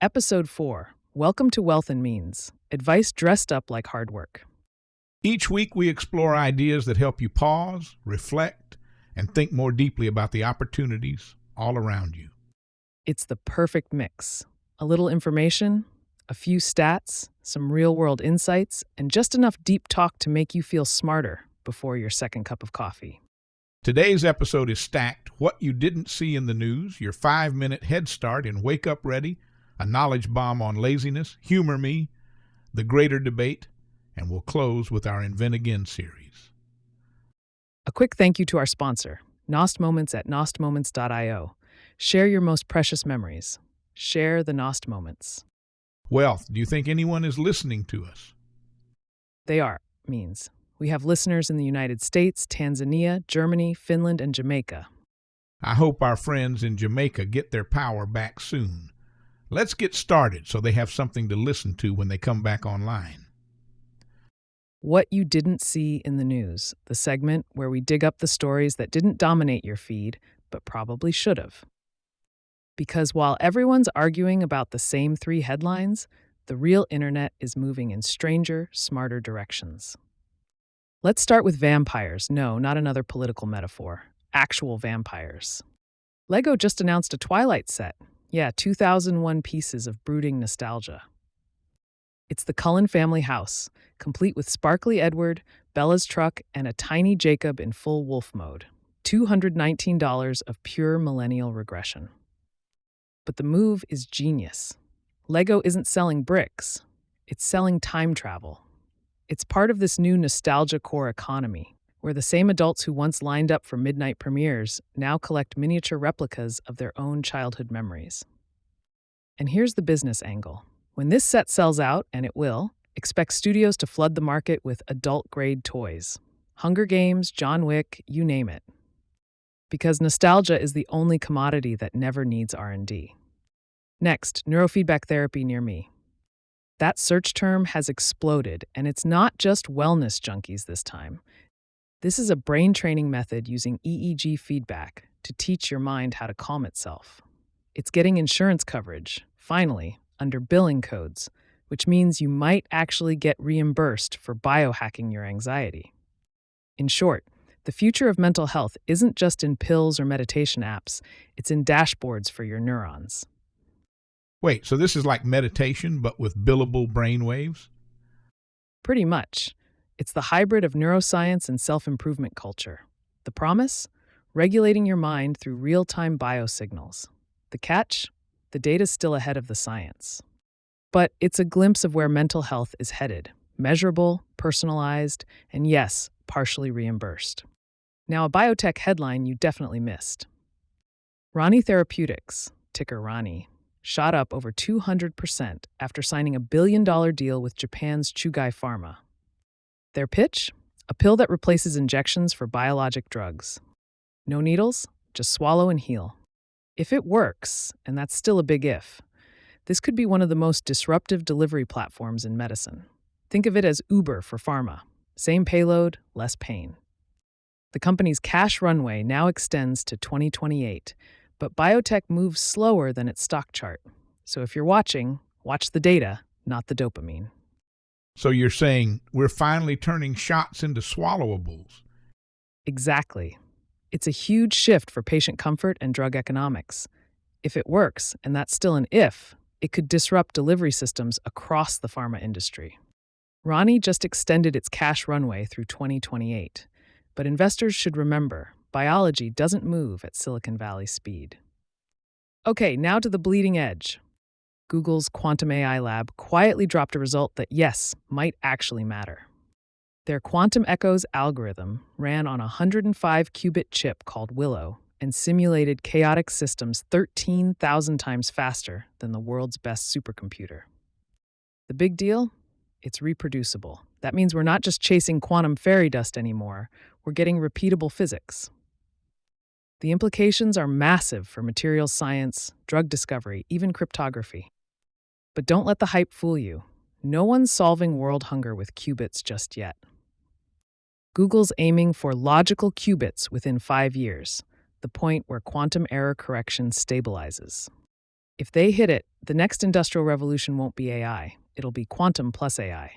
Episode 4. Welcome to Wealth and Means. Advice dressed up like hard work. Each week, we explore ideas that help you pause, reflect, and think more deeply about the opportunities all around you. It's the perfect mix. A little information, a few stats, some real-world insights, and just enough deep talk to make you feel smarter before your second cup of coffee. Today's episode is stacked: what you didn't see in the news, your 5-minute head start in Wake Up Ready, a knowledge bomb on laziness, Humor Me, the greater debate, and we'll close with our Invent Again series. A quick thank you to our sponsor, Nost Moments at nostmoments.io. Share your most precious memories. Share the Nost Moments. Wealth, do you think anyone is listening to us? They are, means. We have listeners in the United States, Tanzania, Germany, Finland, and Jamaica. I hope our friends in Jamaica get their power back soon. Let's get started so they have something to listen to when they come back online. What you didn't see in the news, the segment where we dig up the stories that didn't dominate your feed, but probably should have. Because while everyone's arguing about the same 3 headlines, the real internet is moving in stranger, smarter directions. Let's start with vampires. No, not another political metaphor. Actual vampires. Lego just announced a Twilight set. Yeah, 2001 pieces of brooding nostalgia. It's the Cullen family house, complete with sparkly Edward, Bella's truck, and a tiny Jacob in full wolf mode. $219 of pure millennial regression. But the move is genius. Lego isn't selling bricks. It's selling time travel. It's part of this new nostalgia core economy, where the same adults who once lined up for midnight premieres now collect miniature replicas of their own childhood memories. And here's the business angle. When this set sells out, and it will, expect studios to flood the market with adult-grade toys. Hunger Games, John Wick, you name it. Because nostalgia is the only commodity that never needs R&D. Next, neurofeedback therapy near me. That search term has exploded, and it's not just wellness junkies this time. This is a brain training method using EEG feedback to teach your mind how to calm itself. It's getting insurance coverage, finally, under billing codes, which means you might actually get reimbursed for biohacking your anxiety. In short, the future of mental health isn't just in pills or meditation apps, it's in dashboards for your neurons. Wait, so this is like meditation, but with billable brainwaves? Pretty much. It's the hybrid of neuroscience and self-improvement culture. The promise? Regulating your mind through real-time biosignals. The catch? The data's still ahead of the science. But it's a glimpse of where mental health is headed. Measurable, personalized, and yes, partially reimbursed. Now, a biotech headline you definitely missed. Rani Therapeutics, ticker Rani, shot up over 200% after signing a $1 billion deal with Japan's Chugai Pharma. Their pitch? A pill that replaces injections for biologic drugs. No needles, just swallow and heal. If it works, and that's still a big if, this could be one of the most disruptive delivery platforms in medicine. Think of it as Uber for pharma. Same payload, less pain. The company's cash runway now extends to 2028, but biotech moves slower than its stock chart. So if you're watching, watch the data, not the dopamine. So you're saying we're finally turning shots into swallowables? Exactly. It's a huge shift for patient comfort and drug economics. If it works, and that's still an if, it could disrupt delivery systems across the pharma industry. Rani just extended its cash runway through 2028, but investors should remember, biology doesn't move at Silicon Valley speed. Okay, now to the bleeding edge. Google's Quantum AI lab quietly dropped a result that, yes, might actually matter. Their Quantum Echoes algorithm ran on a 105-qubit chip called Willow and simulated chaotic systems 13,000 times faster than the world's best supercomputer. The big deal? It's reproducible. That means we're not just chasing quantum fairy dust anymore, we're getting repeatable physics. The implications are massive for materials science, drug discovery, even cryptography. But don't let the hype fool you. No one's solving world hunger with qubits just yet. Google's aiming for logical qubits within 5 years, the point where quantum error correction stabilizes. If they hit it, the next industrial revolution won't be AI. It'll be quantum plus AI.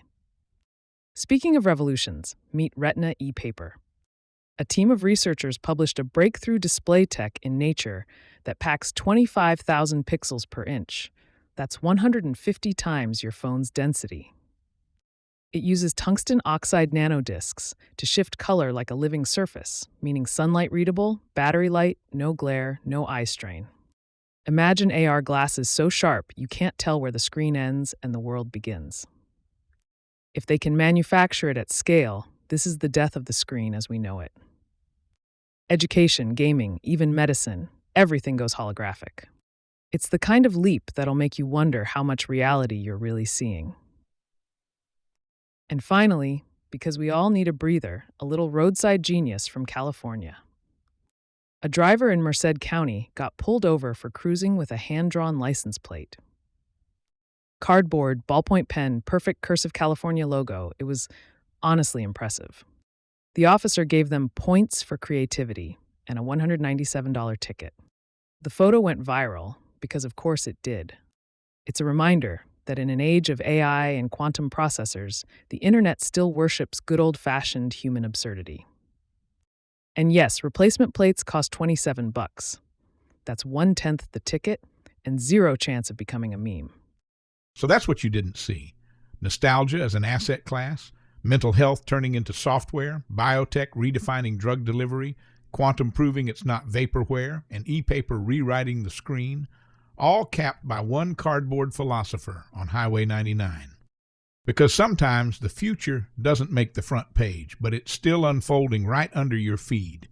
Speaking of revolutions, meet Retina e-paper. A team of researchers published a breakthrough display tech in Nature that packs 25,000 pixels per inch. That's 150 times your phone's density. It uses tungsten oxide nanodiscs to shift color like a living surface, meaning sunlight readable, battery light, no glare, no eye strain. Imagine AR glasses so sharp you can't tell where the screen ends and the world begins. If they can manufacture it at scale, this is the death of the screen as we know it. Education, gaming, even medicine, everything goes holographic. It's the kind of leap that'll make you wonder how much reality you're really seeing. And finally, because we all need a breather, a little roadside genius from California. A driver in Merced County got pulled over for cruising with a hand-drawn license plate. Cardboard, ballpoint pen, perfect cursive California logo. It was honestly impressive. The officer gave them points for creativity and a $197 ticket. The photo went viral because, of course, it did. It's a reminder that in an age of AI and quantum processors, the internet still worships good old-fashioned human absurdity. And yes, replacement plates cost $27. That's 1/10 the ticket and zero chance of becoming a meme. So that's what you didn't see. Nostalgia as an asset class, mental health turning into software, biotech redefining drug delivery, quantum proving it's not vaporware, and e-paper rewriting the screen, all capped by one cardboard philosopher on Highway 99. Because sometimes the future doesn't make the front page, but it's still unfolding right under your feed.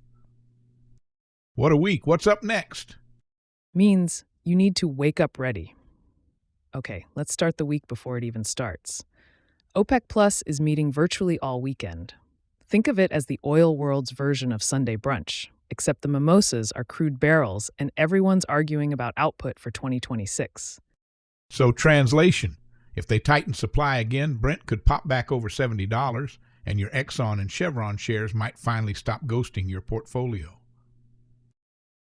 What a week. What's up next? Means you need to wake up ready. Okay, let's start the week before it even starts. OPEC Plus is meeting virtually all weekend. Think of it as the oil world's version of Sunday brunch, except the mimosas are crude barrels and everyone's arguing about output for 2026. So translation, if they tighten supply again, Brent could pop back over $70 and your Exxon and Chevron shares might finally stop ghosting your portfolio.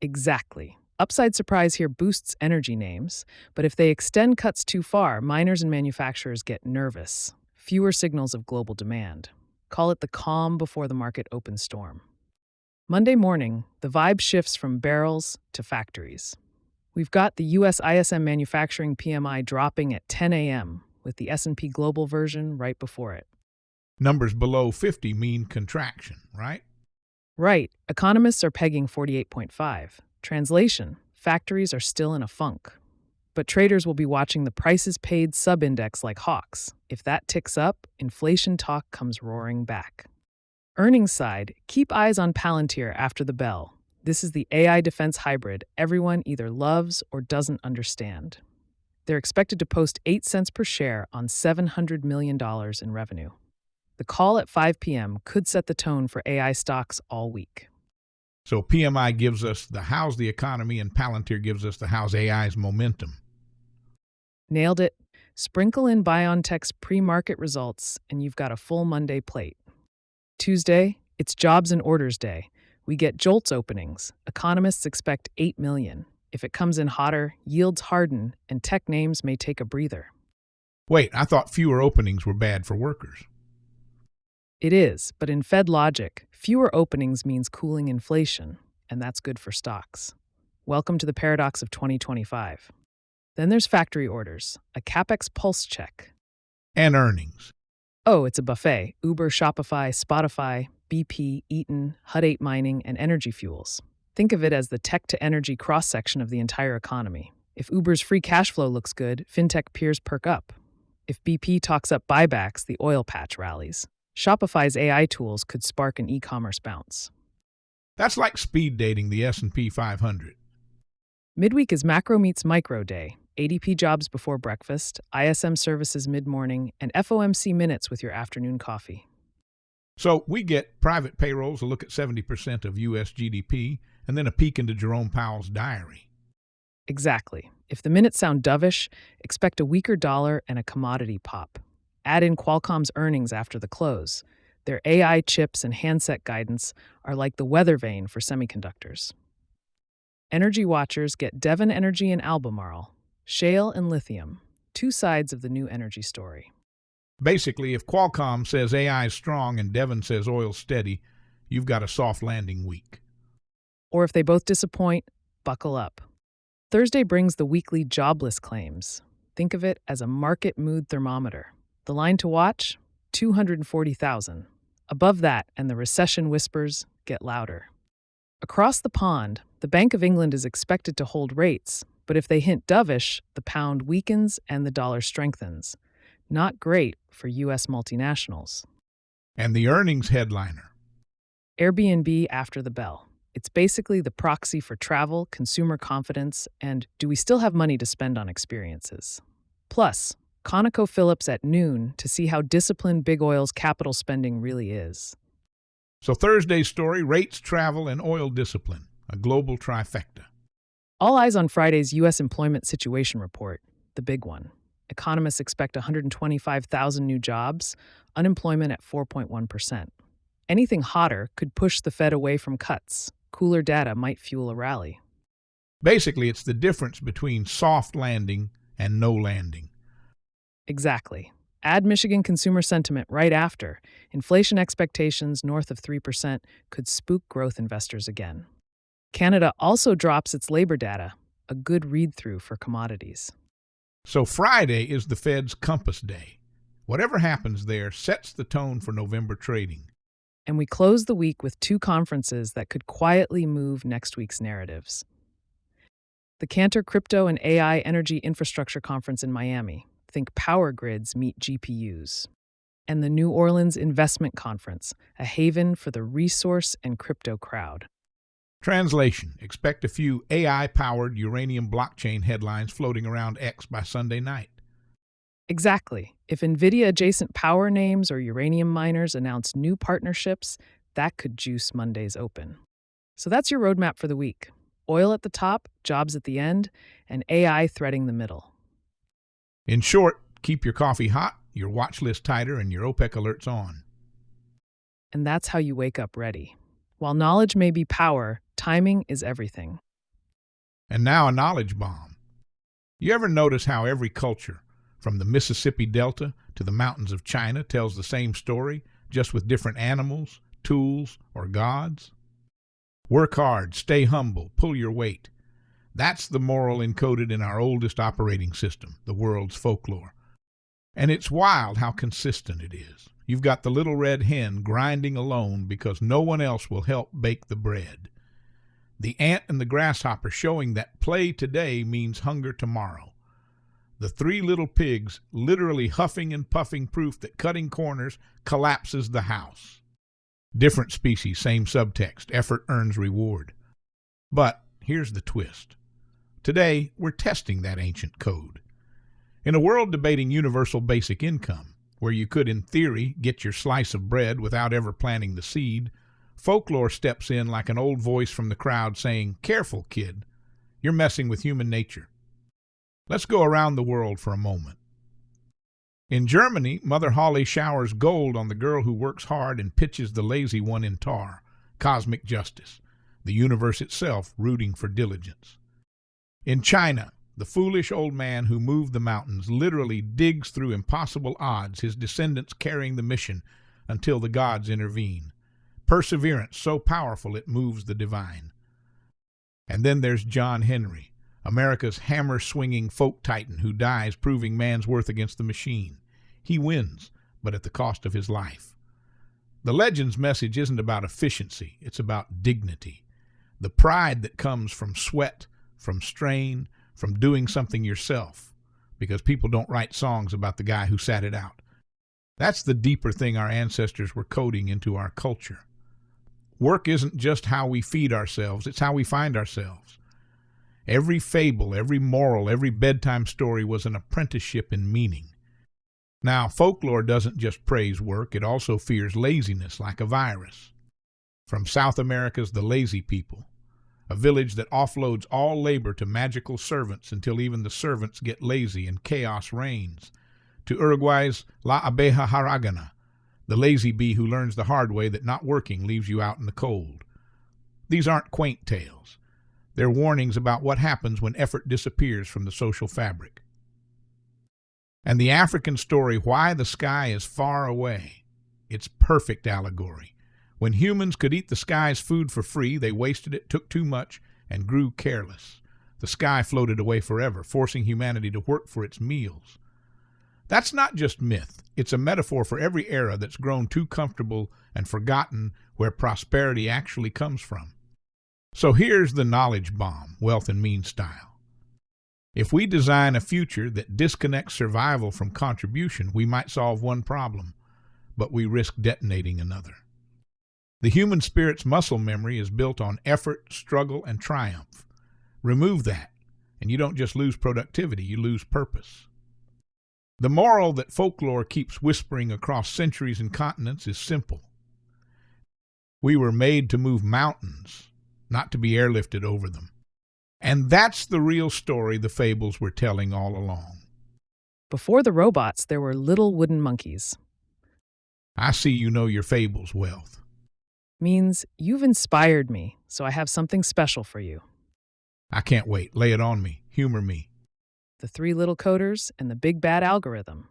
Exactly. Upside surprise here boosts energy names, but if they extend cuts too far, miners and manufacturers get nervous. Fewer signals of global demand. Call it the calm before the market open storm. Monday morning, the vibe shifts from barrels to factories. We've got the U.S. ISM manufacturing PMI dropping at 10 a.m., with the S&P Global version right before it. Numbers below 50 mean contraction, right? Right. Economists are pegging 48.5. Translation, factories are still in a funk. But traders will be watching the prices paid sub-index like hawks. If that ticks up, inflation talk comes roaring back. Earnings side, keep eyes on Palantir after the bell. This is the AI defense hybrid everyone either loves or doesn't understand. They're expected to post 8 cents per share on $700 million in revenue. The call at 5 p.m. could set the tone for AI stocks all week. So PMI gives us the how's the economy and Palantir gives us the how's AI's momentum. Nailed it. Sprinkle in BioNTech's pre-market results, and you've got a full Monday plate. Tuesday, it's jobs and orders day. We get JOLTS openings. Economists expect 8 million. If it comes in hotter, yields harden, and tech names may take a breather. Wait, I thought fewer openings were bad for workers. It is, but in Fed logic, fewer openings means cooling inflation, and that's good for stocks. Welcome to the paradox of 2025. Then there's factory orders, a CapEx pulse check. And earnings. Oh, it's a buffet. Uber, Shopify, Spotify, BP, Eaton, Hut 8 Mining, and Energy Fuels. Think of it as the tech-to-energy cross-section of the entire economy. If Uber's free cash flow looks good, fintech peers perk up. If BP talks up buybacks, the oil patch rallies. Shopify's AI tools could spark an e-commerce bounce. That's like speed dating the S&P 500. Midweek is macro meets micro day. ADP jobs before breakfast, ISM services mid-morning, and FOMC minutes with your afternoon coffee. So we get private payrolls, a look at 70% of U.S. GDP, and then a peek into Jerome Powell's diary. Exactly. If the minutes sound dovish, expect a weaker dollar and a commodity pop. Add in Qualcomm's earnings after the close. Their AI chips and handset guidance are like the weather vane for semiconductors. Energy watchers get Devon Energy and Albemarle. Shale and lithium, two sides of the new energy story. Basically, if Qualcomm says AI is strong and Devon says oil's steady, you've got a soft landing week. Or if they both disappoint, buckle up. Thursday brings the weekly jobless claims. Think of it as a market mood thermometer. The line to watch? 240,000. Above that, and the recession whispers get louder. Across the pond, the Bank of England is expected to hold rates, but if they hint dovish, the pound weakens and the dollar strengthens. Not great for U.S. multinationals. And the earnings headliner. Airbnb after the bell. It's basically the proxy for travel, consumer confidence, and do we still have money to spend on experiences? Plus, ConocoPhillips at noon to see how disciplined big oil's capital spending really is. So Thursday's story, rates, travel, and oil discipline, a global trifecta. All eyes on Friday's U.S. employment situation report, the big one. Economists expect 125,000 new jobs, unemployment at 4.1%. Anything hotter could push the Fed away from cuts. Cooler data might fuel a rally. Basically, it's the difference between soft landing and no landing. Exactly. Add Michigan consumer sentiment right after. Inflation expectations north of 3% could spook growth investors again. Canada also drops its labor data, a good read-through for commodities. So Friday is the Fed's compass day. Whatever happens there sets the tone for November trading. And we close the week with two conferences that could quietly move next week's narratives. The Cantor Crypto and AI Energy Infrastructure Conference in Miami. Think power grids meet GPUs. And the New Orleans Investment Conference, a haven for the resource and crypto crowd. Translation: expect a few AI-powered uranium blockchain headlines floating around X by Sunday night. Exactly. If NVIDIA-adjacent power names or uranium miners announce new partnerships, that could juice Monday's open. So that's your roadmap for the week. Oil at the top, jobs at the end, and AI threading the middle. In short, keep your coffee hot, your watch list tighter, and your OPEC alerts on. And that's how you wake up ready. While knowledge may be power, timing is everything. And now a knowledge bomb. You ever notice how every culture, from the Mississippi Delta to the mountains of China, tells the same story, just with different animals, tools, or gods? Work hard, stay humble, pull your weight. That's the moral encoded in our oldest operating system, the world's folklore. And it's wild how consistent it is. You've got the little red hen grinding alone because no one else will help bake the bread. The ant and the grasshopper showing that play today means hunger tomorrow. The three little pigs literally huffing and puffing proof that cutting corners collapses the house. Different species, same subtext, effort earns reward. But here's the twist. Today, we're testing that ancient code. In a world debating universal basic income, where you could, in theory, get your slice of bread without ever planting the seed, folklore steps in like an old voice from the crowd saying, "Careful, kid, you're messing with human nature." Let's go around the world for a moment. In Germany, Mother Holly showers gold on the girl who works hard and pitches the lazy one in tar. Cosmic justice, the universe itself rooting for diligence. In China, the foolish old man who moved the mountains literally digs through impossible odds, his descendants carrying the mission until the gods intervene. Perseverance so powerful it moves the divine. And then there's John Henry, America's hammer-swinging folk titan who dies proving man's worth against the machine. He wins, but at the cost of his life. The legend's message isn't about efficiency, it's about dignity. The pride that comes from sweat, from strain, from doing something yourself, because people don't write songs about the guy who sat it out. That's the deeper thing our ancestors were coding into our culture. Work isn't just how we feed ourselves, it's how we find ourselves. Every fable, every moral, every bedtime story was an apprenticeship in meaning. Now, folklore doesn't just praise work, it also fears laziness like a virus. From South America's The Lazy People, a village that offloads all labor to magical servants until even the servants get lazy and chaos reigns, to Uruguay's La Abeja Haragana, the lazy bee who learns the hard way that not working leaves you out in the cold. These aren't quaint tales. They're warnings about what happens when effort disappears from the social fabric. And the African story, Why the Sky is Far Away, it's perfect allegory. When humans could eat the sky's food for free, they wasted it, took too much, and grew careless. The sky floated away forever, forcing humanity to work for its meals. That's not just myth. It's a metaphor for every era that's grown too comfortable and forgotten where prosperity actually comes from. So here's the knowledge bomb, wealth and means style. If we design a future that disconnects survival from contribution, we might solve one problem, but we risk detonating another. The human spirit's muscle memory is built on effort, struggle, and triumph. Remove that, and you don't just lose productivity, you lose purpose. The moral that folklore keeps whispering across centuries and continents is simple. We were made to move mountains, not to be airlifted over them. And that's the real story the fables were telling all along. Before the robots, there were little wooden monkeys. I see you know your fables, Wealth. Means you've inspired me, so I have something special for you. I can't wait. Lay it on me. Humor me. The Three Little Coders and the Big Bad Algorithm.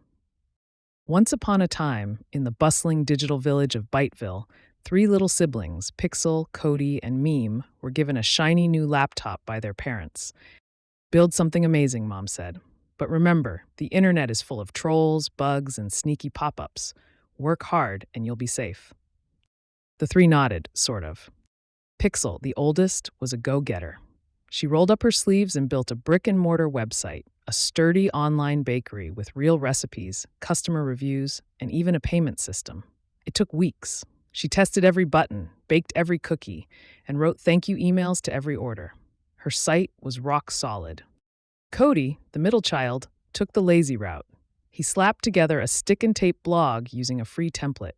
Once upon a time, in the bustling digital village of Byteville, three little siblings, Pixel, Cody, and Meme, were given a shiny new laptop by their parents. Build something amazing, Mom said. But remember, the internet is full of trolls, bugs, and sneaky pop-ups. Work hard and you'll be safe. The three nodded, sort of. Pixel, the oldest, was a go-getter. She rolled up her sleeves and built a brick-and-mortar website, a sturdy online bakery with real recipes, customer reviews, and even a payment system. It took weeks. She tested every button, baked every cookie, and wrote thank you emails to every order. Her site was rock solid. Cody, the middle child, took the lazy route. He slapped together a stick-and-tape blog using a free template.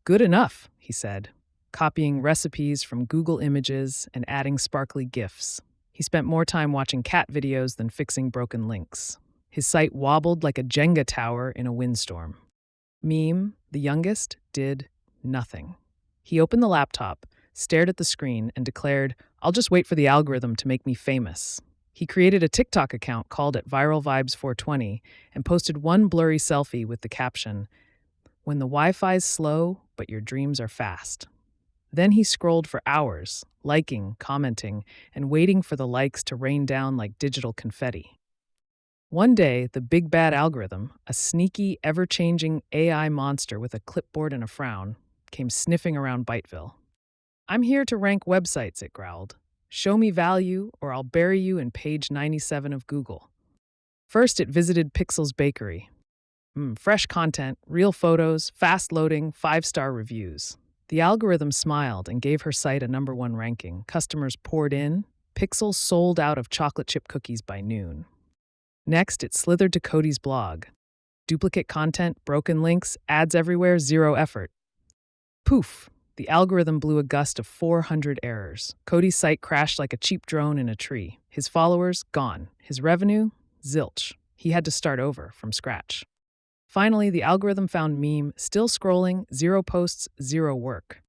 Good enough, he said, copying recipes from Google Images and adding sparkly GIFs. He spent more time watching cat videos than fixing broken links. His site wobbled like a Jenga tower in a windstorm. Meme, the youngest, did nothing. He opened the laptop, stared at the screen, and declared, "I'll just wait for the algorithm to make me famous." He created a TikTok account called at Viral Vibes 420 and posted one blurry selfie with the caption, "When the Wi-Fi's slow, but your dreams are fast." Then he scrolled for hours, liking, commenting, and waiting for the likes to rain down like digital confetti. One day, the big bad algorithm, a sneaky, ever-changing AI monster with a clipboard and a frown, came sniffing around Byteville. "I'm here to rank websites," it growled. "Show me value, or I'll bury you in page 97 of Google." First, it visited Pixel's bakery. Fresh content, real photos, fast loading, 5-star reviews. The algorithm smiled and gave her site a #1 ranking. Customers poured in. Pixel sold out of chocolate chip cookies by noon. Next, it slithered to Cody's blog. Duplicate content, broken links, ads everywhere, zero effort. Poof! The algorithm blew a gust of 400 errors. Cody's site crashed like a cheap drone in a tree. His followers, gone. His revenue, zilch. He had to start over from scratch. Finally, the algorithm found Meme, still scrolling, 0 posts, 0 work.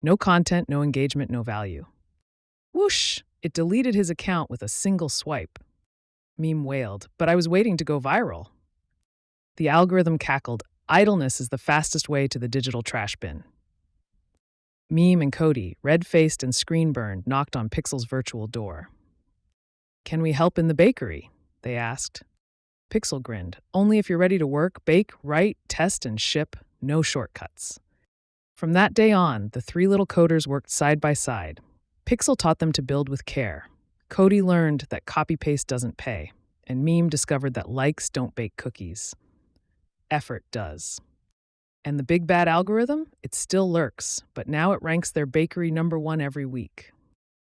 No content, no engagement, no value. Whoosh! It deleted his account with a single swipe. Meme wailed, "But I was waiting to go viral." The algorithm cackled, "Idleness is the fastest way to the digital trash bin." Meme and Cody, red-faced and screen-burned, knocked on Pixel's virtual door. "Can we help in the bakery?" they asked. Pixel grinned. "Only if you're ready to work, bake, write, test, and ship. No shortcuts." From that day on, the three little coders worked side by side. Pixel taught them to build with care. Cody learned that copy-paste doesn't pay, and Meme discovered that likes don't bake cookies. Effort does. And the big bad algorithm? It still lurks, but now it ranks their bakery #1 every week.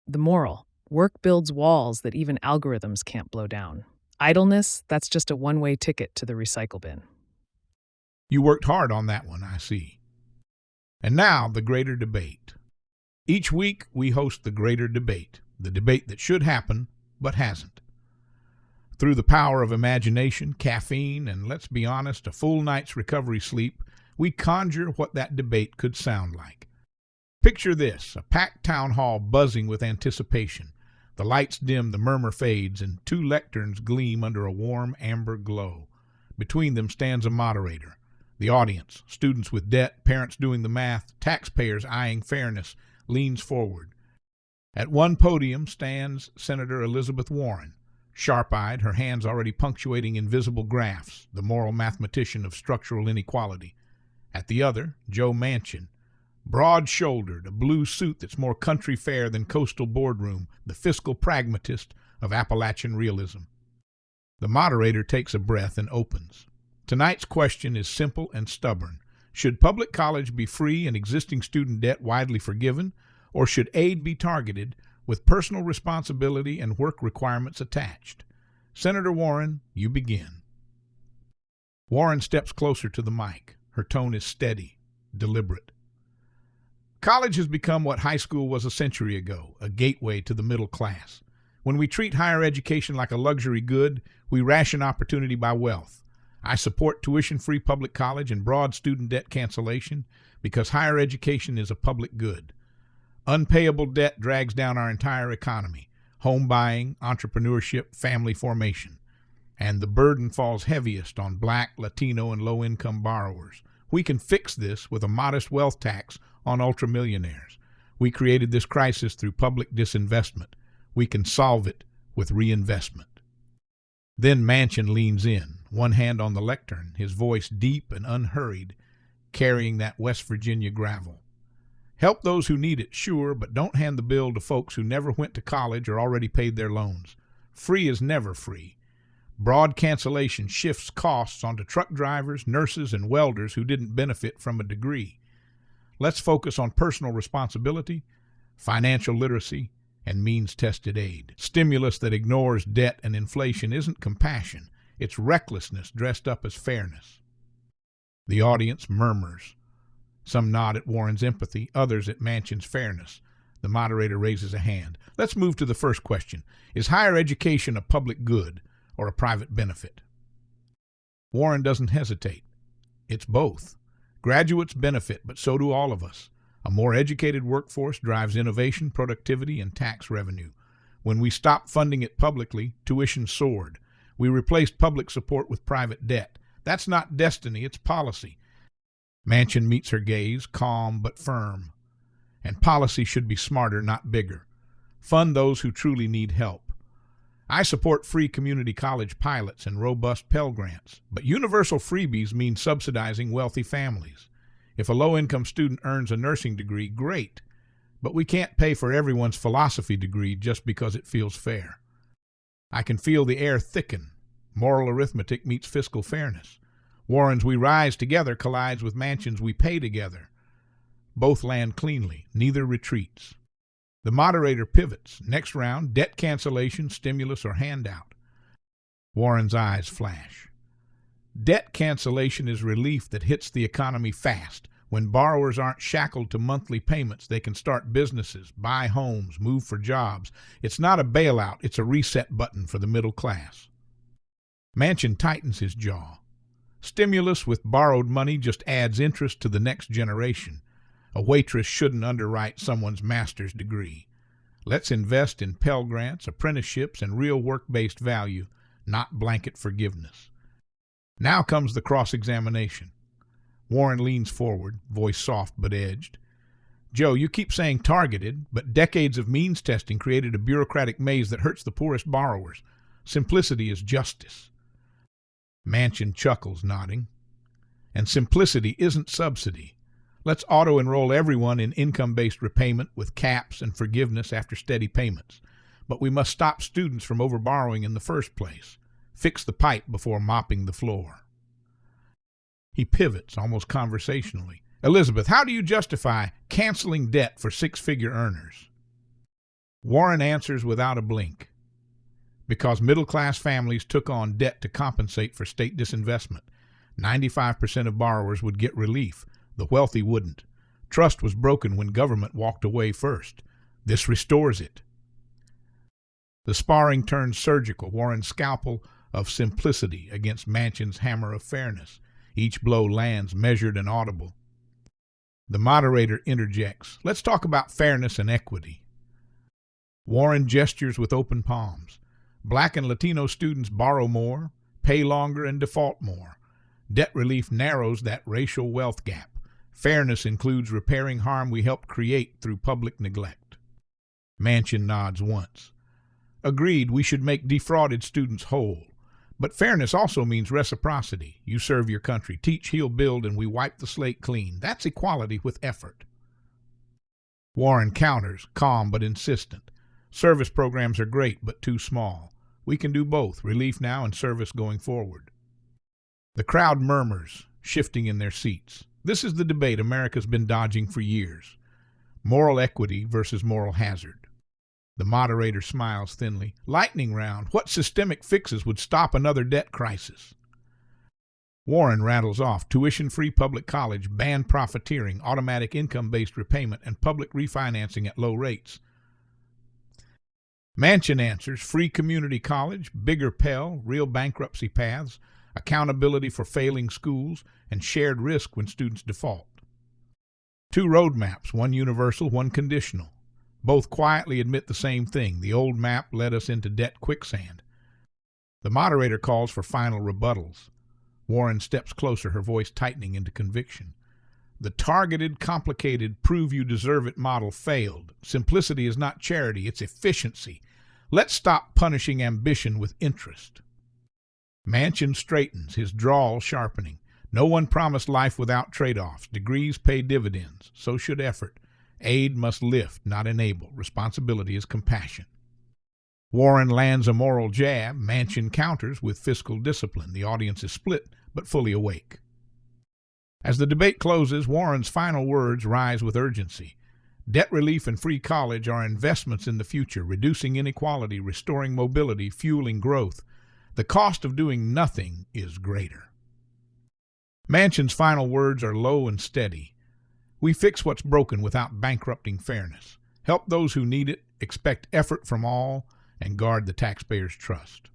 The moral: work builds walls that even algorithms can't blow down. Idleness, that's just a one-way ticket to the recycle bin. You worked hard on that one, I see. And now, the greater debate. Each week, we host the greater debate, the debate that should happen, but hasn't. Through the power of imagination, caffeine, and let's be honest, a full night's recovery sleep, we conjure what that debate could sound like. Picture this, a packed town hall buzzing with anticipation. The lights dim, the murmur fades, and two lecterns gleam under a warm amber glow. Between them stands a moderator. The audience, students with debt, parents doing the math, taxpayers eyeing fairness, leans forward. At one podium stands Senator Elizabeth Warren, sharp-eyed, her hands already punctuating invisible graphs, the moral mathematician of structural inequality. At the other, Joe Manchin, broad-shouldered, a blue suit that's more country fare than coastal boardroom, the fiscal pragmatist of Appalachian realism. The moderator takes a breath and opens. Tonight's question is simple and stubborn. Should public college be free and existing student debt widely forgiven, or should aid be targeted with personal responsibility and work requirements attached? Senator Warren, you begin. Warren steps closer to the mic. Her tone is steady, deliberate. College has become what high school was a century ago, a gateway to the middle class. When we treat higher education like a luxury good, we ration opportunity by wealth. I support tuition-free public college and broad student debt cancellation because higher education is a public good. Unpayable debt drags down our entire economy, home buying, entrepreneurship, family formation. And the burden falls heaviest on Black, Latino, and low-income borrowers. We can fix this with a modest wealth tax on ultramillionaires. We created this crisis through public disinvestment. We can solve it with reinvestment. Then Manchin leans in, one hand on the lectern, his voice deep and unhurried, carrying that West Virginia gravel. Help those who need it, sure, but don't hand the bill to folks who never went to college or already paid their loans. Free is never free. Broad cancellation shifts costs onto truck drivers, nurses, and welders who didn't benefit from a degree. Let's focus on personal responsibility, financial literacy, and means-tested aid. Stimulus that ignores debt and inflation isn't compassion. It's recklessness dressed up as fairness. The audience murmurs. Some nod at Warren's empathy, others at Manchin's fairness. The moderator raises a hand. Let's move to the first question. Is higher education a public good or a private benefit? Warren doesn't hesitate. It's both. Graduates benefit, but so do all of us. A more educated workforce drives innovation, productivity, and tax revenue. When we stopped funding it publicly, tuition soared. We replaced public support with private debt. That's not destiny, it's policy. Manchin meets her gaze, calm but firm. And policy should be smarter, not bigger. Fund those who truly need help. I support free community college pilots and robust Pell Grants, but universal freebies mean subsidizing wealthy families. If a low-income student earns a nursing degree, great, but we can't pay for everyone's philosophy degree just because it feels fair. I can feel the air thicken. Moral arithmetic meets fiscal fairness. Warren's "we rise together" collides with Manchin's "we pay together." Both land cleanly, neither retreats. The moderator pivots. Next round, debt cancellation, stimulus, or handout. Warren's eyes flash. Debt cancellation is relief that hits the economy fast. When borrowers aren't shackled to monthly payments, they can start businesses, buy homes, move for jobs. It's not a bailout, it's a reset button for the middle class. Manchin tightens his jaw. Stimulus with borrowed money just adds interest to the next generation. A waitress shouldn't underwrite someone's master's degree. Let's invest in Pell Grants, apprenticeships, and real work-based value, not blanket forgiveness. Now comes the cross-examination. Warren leans forward, voice soft but edged. Joe, you keep saying targeted, but decades of means testing created a bureaucratic maze that hurts the poorest borrowers. Simplicity is justice. Manchin chuckles, nodding. And simplicity isn't subsidy. Let's auto-enroll everyone in income-based repayment with caps and forgiveness after steady payments. But we must stop students from overborrowing in the first place. Fix the pipe before mopping the floor. He pivots, almost conversationally. Elizabeth, how do you justify canceling debt for six-figure earners? Warren answers without a blink. Because middle-class families took on debt to compensate for state disinvestment. 95% of borrowers would get relief. The wealthy wouldn't. Trust was broken when government walked away first. This restores it. The sparring turns surgical, Warren's scalpel of simplicity against Manchin's hammer of fairness. Each blow lands measured and audible. The moderator interjects. Let's talk about fairness and equity. Warren gestures with open palms. Black and Latino students borrow more, pay longer, and default more. Debt relief narrows that racial wealth gap. Fairness includes repairing harm we helped create through public neglect. Manchin nods once. Agreed, we should make defrauded students whole. But fairness also means reciprocity. You serve your country, teach, heal, build, and we wipe the slate clean. That's equality with effort. Warren counters, calm but insistent. Service programs are great, but too small. We can do both, relief now and service going forward. The crowd murmurs, shifting in their seats. This is the debate America's been dodging for years. Moral equity versus moral hazard. The moderator smiles thinly. Lightning round. What systemic fixes would stop another debt crisis? Warren rattles off tuition-free public college, banned profiteering, automatic income-based repayment, and public refinancing at low rates. Manchin answers free community college, bigger Pell, real bankruptcy paths, accountability for failing schools, and shared risk when students default. Two roadmaps, one universal, one conditional. Both quietly admit the same thing. The old map led us into debt quicksand. The moderator calls for final rebuttals. Warren steps closer, her voice tightening into conviction. The targeted, complicated, prove-you-deserve-it model failed. Simplicity is not charity, it's efficiency. Let's stop punishing ambition with interest. Manchin straightens, his drawl sharpening. No one promised life without trade-offs. Degrees pay dividends. So should effort. Aid must lift, not enable. Responsibility is compassion. Warren lands a moral jab. Manchin counters with fiscal discipline. The audience is split, but fully awake. As the debate closes, Warren's final words rise with urgency. Debt relief and free college are investments in the future, reducing inequality, restoring mobility, fueling growth. The cost of doing nothing is greater. Manchin's final words are low and steady. We fix what's broken without bankrupting fairness. Help those who need it, expect effort from all, and guard the taxpayers' trust.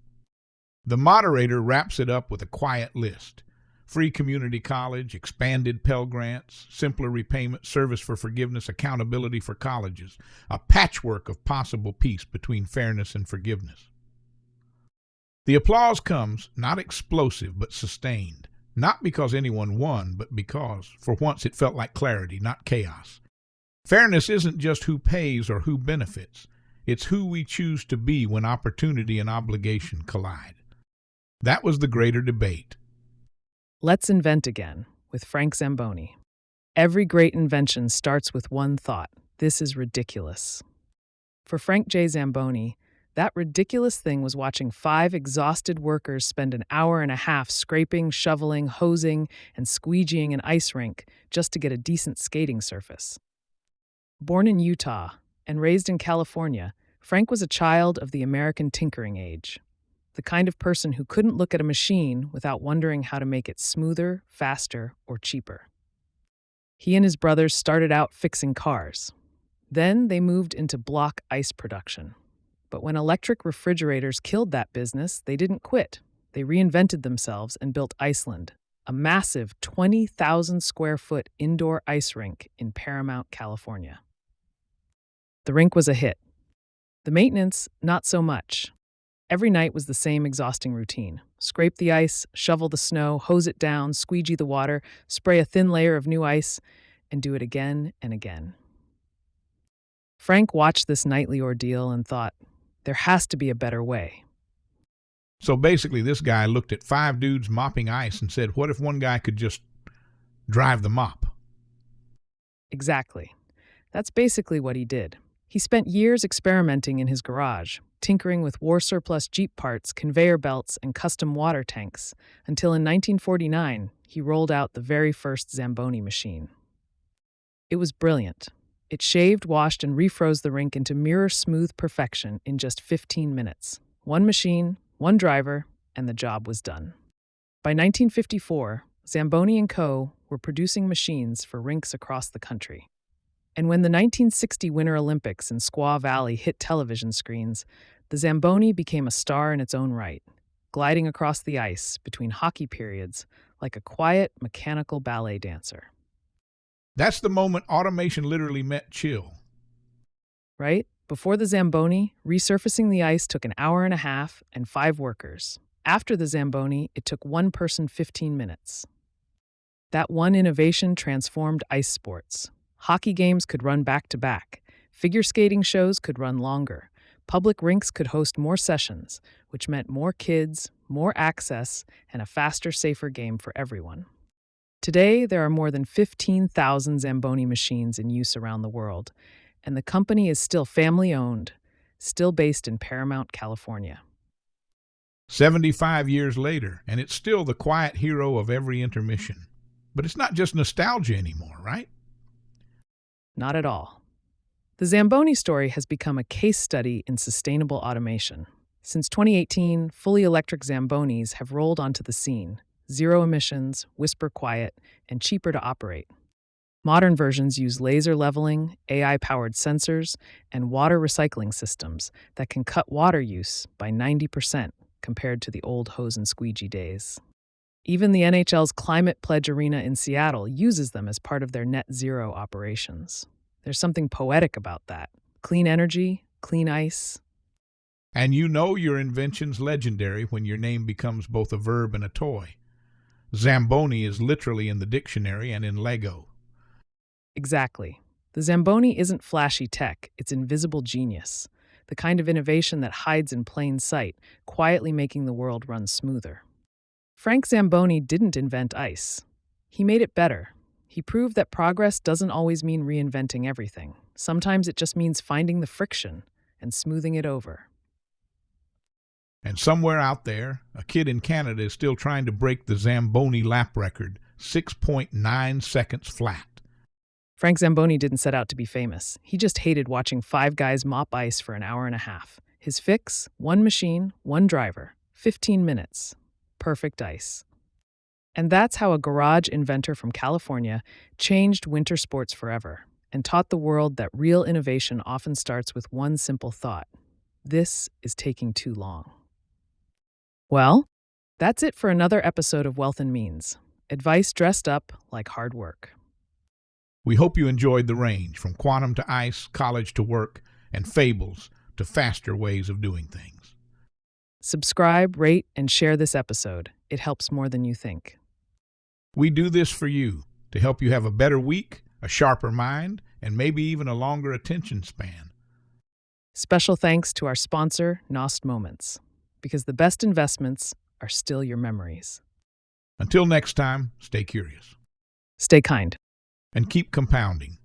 The moderator wraps it up with a quiet list. Free community college, expanded Pell Grants, simpler repayment, service for forgiveness, accountability for colleges, a patchwork of possible peace between fairness and forgiveness. The applause comes, not explosive, but sustained. Not because anyone won, but because, for once, it felt like clarity, not chaos. Fairness isn't just who pays or who benefits. It's who we choose to be when opportunity and obligation collide. That was the greater debate. Let's invent again with Frank Zamboni. Every great invention starts with one thought. This is ridiculous. For Frank J. Zamboni, that ridiculous thing was watching 5 exhausted workers spend an hour and a half scraping, shoveling, hosing, and squeegeeing an ice rink just to get a decent skating surface. Born in Utah and raised in California, Frank was a child of the American tinkering age, the kind of person who couldn't look at a machine without wondering how to make it smoother, faster, or cheaper. He and his brothers started out fixing cars. Then they moved into block ice production. But when electric refrigerators killed that business, they didn't quit. They reinvented themselves and built Iceland, a massive 20,000 square foot indoor ice rink in Paramount, California. The rink was a hit. The maintenance, not so much. Every night was the same exhausting routine. Scrape the ice, shovel the snow, hose it down, squeegee the water, spray a thin layer of new ice, and do it again and again. Frank watched this nightly ordeal and thought, there has to be a better way. So basically, this guy looked at 5 dudes mopping ice and said, what if one guy could just drive the mop? Exactly. That's basically what he did. He spent years experimenting in his garage, tinkering with war surplus Jeep parts, conveyor belts, and custom water tanks, until in 1949, he rolled out the very first Zamboni machine. It was brilliant. It shaved, washed, and refroze the rink into mirror-smooth perfection in just 15 minutes. One machine, one driver, and the job was done. By 1954, Zamboni & Co. were producing machines for rinks across the country. And when the 1960 Winter Olympics in Squaw Valley hit television screens, the Zamboni became a star in its own right, gliding across the ice between hockey periods like a quiet, mechanical ballet dancer. That's the moment automation literally met chill. Right? Before the Zamboni, resurfacing the ice took an hour and a half and 5 workers. After the Zamboni, it took one person 15 minutes. That one innovation transformed ice sports. Hockey games could run back to back. Figure skating shows could run longer. Public rinks could host more sessions, which meant more kids, more access, and a faster, safer game for everyone. Today, there are more than 15,000 Zamboni machines in use around the world, and the company is still family-owned, still based in Paramount, California. 75 years later, and it's still the quiet hero of every intermission. But it's not just nostalgia anymore, right? Not at all. The Zamboni story has become a case study in sustainable automation. Since 2018, fully electric Zambonis have rolled onto the scene. Zero emissions, whisper quiet, and cheaper to operate. Modern versions use laser leveling, AI-powered sensors, and water recycling systems that can cut water use by 90% compared to the old hose and squeegee days. Even the NHL's Climate Pledge Arena in Seattle uses them as part of their net zero operations. There's something poetic about that. Clean energy, clean ice. And you know your invention's legendary when your name becomes both a verb and a toy. Zamboni is literally in the dictionary and in Lego. Exactly. The Zamboni isn't flashy tech, it's invisible genius. The kind of innovation that hides in plain sight, quietly making the world run smoother. Frank Zamboni didn't invent ice. He made it better. He proved that progress doesn't always mean reinventing everything. Sometimes it just means finding the friction and smoothing it over. And somewhere out there, a kid in Canada is still trying to break the Zamboni lap record, 6.9 seconds flat. Frank Zamboni didn't set out to be famous. He just hated watching 5 guys mop ice for an hour and a half. His fix: one machine, one driver, 15 minutes. Perfect ice. And that's how a garage inventor from California changed winter sports forever and taught the world that real innovation often starts with one simple thought: this is taking too long. Well, that's it for another episode of Wealth and Means. Advice dressed up like hard work. We hope you enjoyed the range from quantum to ice, college to work, and fables to faster ways of doing things. Subscribe, rate, and share this episode. It helps more than you think. We do this for you to help you have a better week, a sharper mind, and maybe even a longer attention span. Special thanks to our sponsor, Nost Moments, because the best investments are still your memories. Until next time, stay curious. Stay kind. And keep compounding.